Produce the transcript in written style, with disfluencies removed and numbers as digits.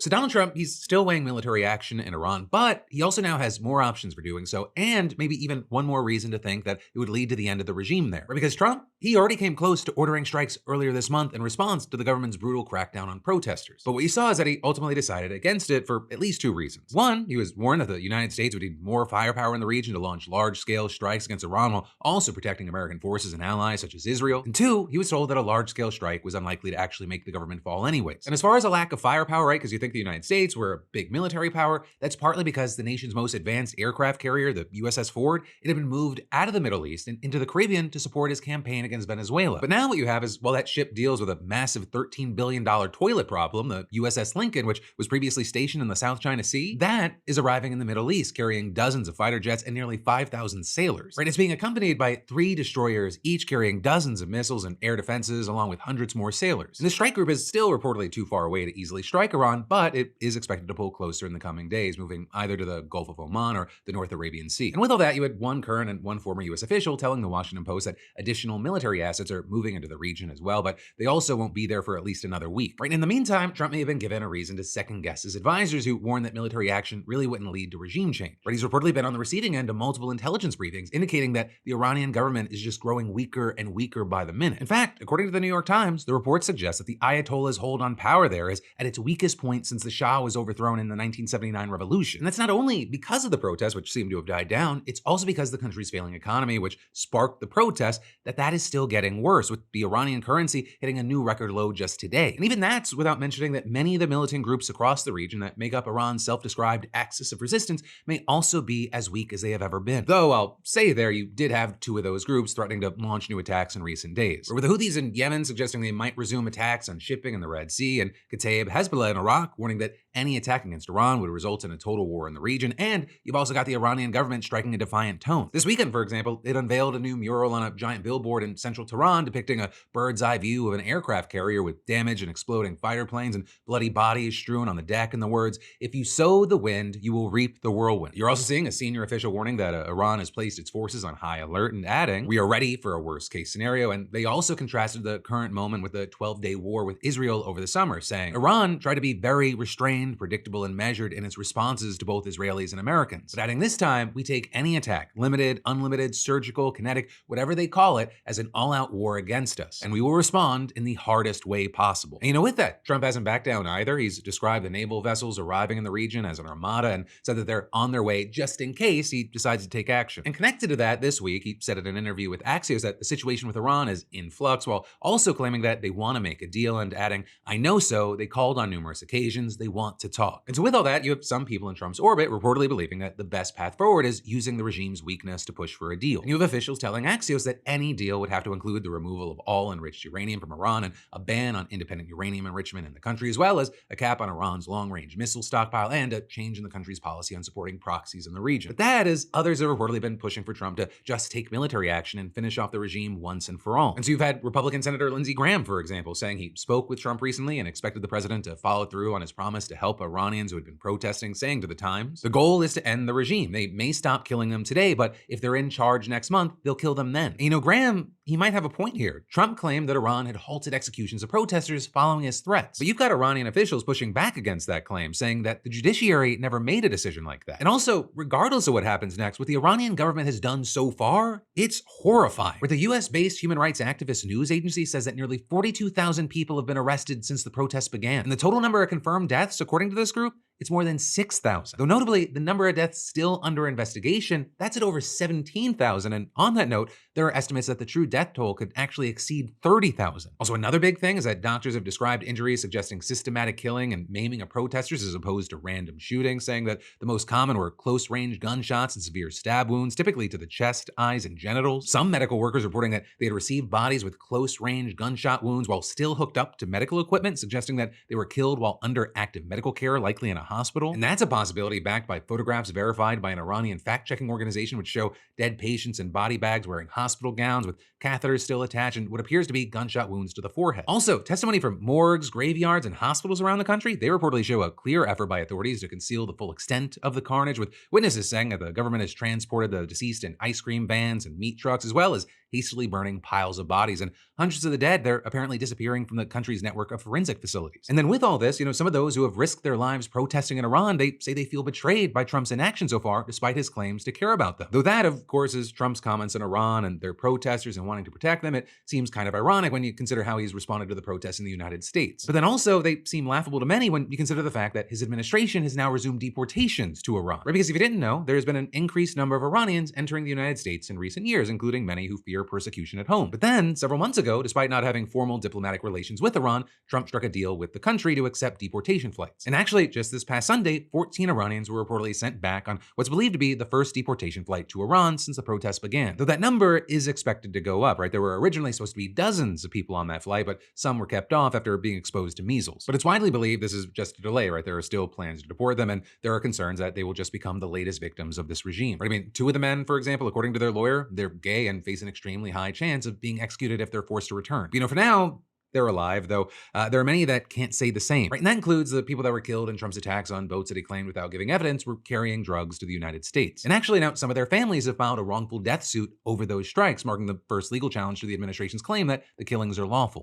So Donald Trump, he's still weighing military action in Iran, but he also now has more options for doing so, and maybe even one more reason to think that it would lead to the end of the regime there. Because Trump, he already came close to ordering strikes earlier this month in response to the government's brutal crackdown on protesters. But what you saw is that he ultimately decided against it for at least two reasons. One, he was warned that the United States would need more firepower in the region to launch large-scale strikes against Iran while also protecting American forces and allies such as Israel. And two, he was told that a large-scale strike was unlikely to actually make the government fall anyways. And as far as a lack of firepower, right, because you think the United States were a big military power, that's partly because the nation's most advanced aircraft carrier, the USS Ford, it had been moved out of the Middle East and into the Caribbean to support his campaign against Venezuela. But now what you have is, while that ship deals with a massive $13 billion toilet problem, the USS Lincoln, which was previously stationed in the South China Sea, that is arriving in the Middle East, carrying dozens of fighter jets and nearly 5,000 sailors. Right, it's being accompanied by 3 destroyers, each carrying dozens of missiles and air defenses, along with hundreds more sailors. And the strike group is still reportedly too far away to easily strike Iran, but it is expected to pull closer in the coming days, moving either to the Gulf of Oman or the North Arabian Sea. And with all that, you had one current and one former U.S. official telling the Washington Post that additional military assets are moving into the region as well, but they also won't be there for at least another week. Right, in the meantime, Trump may have been given a reason to second-guess his advisors who warned that military action really wouldn't lead to regime change. But he's reportedly been on the receiving end of multiple intelligence briefings indicating that the Iranian government is just growing weaker and weaker by the minute. In fact, according to the New York Times, the report suggests that the Ayatollah's hold on power there is at its weakest point since the Shah was overthrown in the 1979 revolution. And that's not only because of the protests, which seem to have died down, it's also because the country's failing economy, which sparked the protests, that is still getting worse, with the Iranian currency hitting a new record low just today. And even that's without mentioning that many of the militant groups across the region that make up Iran's self-described axis of resistance may also be as weak as they have ever been. Though I'll say there, you did have 2 of those groups threatening to launch new attacks in recent days. Or with the Houthis in Yemen suggesting they might resume attacks on shipping in the Red Sea, and Kataib Hezbollah in Iraq warning that any attack against Iran would result in a total war in the region, and you've also got the Iranian government striking a defiant tone. This weekend, for example, it unveiled a new mural on a giant billboard in central Tehran depicting a bird's-eye view of an aircraft carrier with damaged and exploding fighter planes and bloody bodies strewn on the deck, and the words, "If you sow the wind, you will reap the whirlwind." You're also seeing a senior official warning that Iran has placed its forces on high alert and adding, "We are ready for a worst-case scenario," and they also contrasted the current moment with the 12-day war with Israel over the summer, saying, "Iran tried to be very restrained, predictable, and measured in its responses to both Israelis and Americans. But adding, this time, we take any attack, limited, unlimited, surgical, kinetic, whatever they call it, as an all-out war against us. And we will respond in the hardest way possible." And with that, Trump hasn't backed down either. He's described the naval vessels arriving in the region as an armada and said that they're on their way just in case he decides to take action. And connected to that, this week, he said in an interview with Axios that the situation with Iran is in flux, while also claiming that they want to make a deal and adding, "I know so, they called on numerous occasions, they want to talk." And so with all that, you have some people in Trump's orbit reportedly believing that the best path forward is using the regime's weakness to push for a deal. And you have officials telling Axios that any deal would have to include the removal of all enriched uranium from Iran and a ban on independent uranium enrichment in the country, as well as a cap on Iran's long-range missile stockpile and a change in the country's policy on supporting proxies in the region. But that is, others have reportedly been pushing for Trump to just take military action and finish off the regime once and for all. And so you've had Republican Senator Lindsey Graham, for example, saying he spoke with Trump recently and expected the president to follow through on his promise to help Iranians who had been protesting, saying to the Times, "The goal is to end the regime. They may stop killing them today, but if they're in charge next month, they'll kill them then." And Graham, he might have a point here. Trump claimed that Iran had halted executions of protesters following his threats. But you've got Iranian officials pushing back against that claim, saying that the judiciary never made a decision like that. And also, regardless of what happens next, what the Iranian government has done so far, it's horrifying. Where the US-based human rights activist news agency says that nearly 42,000 people have been arrested since the protests began. And the total number of confirmed deaths, according to this group, it's more than 6,000. Though notably, the number of deaths still under investigation, that's at over 17,000. And on that note, there are estimates that the true death toll could actually exceed 30,000. Also, another big thing is that doctors have described injuries suggesting systematic killing and maiming of protesters as opposed to random shootings, saying that the most common were close-range gunshots and severe stab wounds, typically to the chest, eyes, and genitals. Some medical workers reporting that they had received bodies with close-range gunshot wounds while still hooked up to medical equipment, suggesting that they were killed while under active medical care, likely in a hospital. And that's a possibility backed by photographs verified by an Iranian fact-checking organization which show dead patients in body bags wearing hospital gowns with catheters still attached and what appears to be gunshot wounds to the forehead. Also, testimony from morgues, graveyards, and hospitals around the country, they reportedly show a clear effort by authorities to conceal the full extent of the carnage, with witnesses saying that the government has transported the deceased in ice cream vans and meat trucks, as well as hastily burning piles of bodies, and hundreds of the dead, they're apparently disappearing from the country's network of forensic facilities. And then with all this, some of those who have risked their lives protesting in Iran, they say they feel betrayed by Trump's inaction so far, despite his claims to care about them. Though that, of course, is Trump's comments on Iran and their protesters and wanting to protect them. It seems kind of ironic when you consider how he's responded to the protests in the United States. But then also, they seem laughable to many when you consider the fact that his administration has now resumed deportations to Iran. Right? Because if you didn't know, there's been an increased number of Iranians entering the United States in recent years, including many who fear persecution at home. But then, several months ago, despite not having formal diplomatic relations with Iran, Trump struck a deal with the country to accept deportation flights. And actually, just this past Sunday, 14 Iranians were reportedly sent back on what's believed to be the first deportation flight to Iran since the protests began. Though that number is expected to go up, right? There were originally supposed to be dozens of people on that flight, but some were kept off after being exposed to measles. But it's widely believed this is just a delay, right? There are still plans to deport them, and there are concerns that they will just become the latest victims of this regime. Right? I mean, two of the men, for example, according to their lawyer, they're gay and face an extremely high chance of being executed if they're forced to return. For now, they're alive, though there are many that can't say the same. Right? And that includes the people that were killed in Trump's attacks on boats that he claimed without giving evidence were carrying drugs to the United States. And actually now some of their families have filed a wrongful death suit over those strikes, marking the first legal challenge to the administration's claim that the killings are lawful.